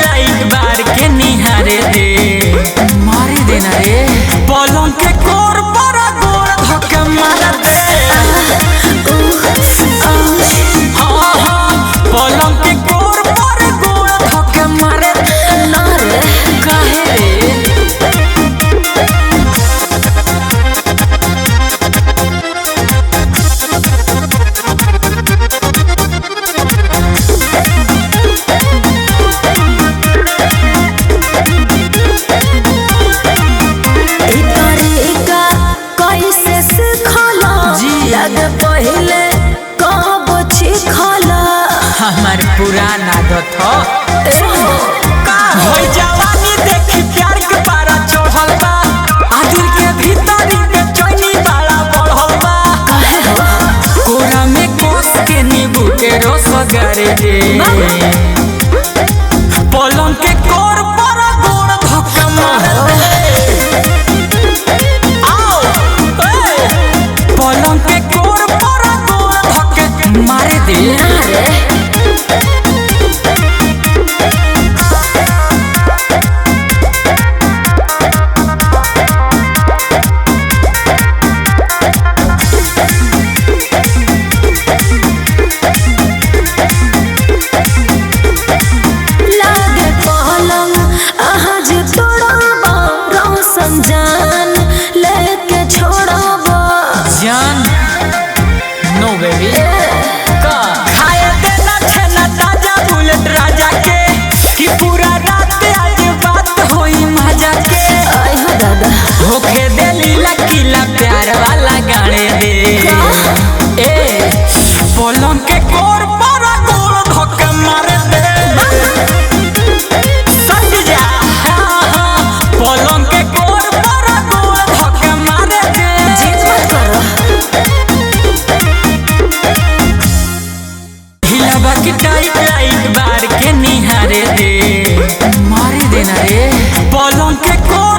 light बार के निहारे दे मारे देना रे पलंग के कोर पर गोड़ धक्के मार दे पलंग के कोर पर गोड़ धक्के मारे दे ना रे काहे रे पहले कब छिखला हमार पुराना आदत हो जवानी देखी प्यार के पारा चढ़ल बा दिल के भीतर बेचैनी वाला बढ़ल बा कोरा में कोस के नींबू के रस गारे दे पलंग के कोर पर गोड़ धक्का मार दे पलंग के कोर पर गोड़ धक्के मारे दे जान लेके छोड़बो जान नो बेबी का खाए देना छेना ताजा बुलेट राजा के कि पूरा रात आज बात होई मजा के आई हो दादा होके दे लीला किला प्यार वाला गाने दे ए पलंग के कोर पर गोड़ धक्के मार दे सट जा पलंग के कोर पर गोड़ धक्के मार दे जीत मत करो हिलावा की टाइट लाइट बार के निहारे दे मारे देना रे पलंग के कोर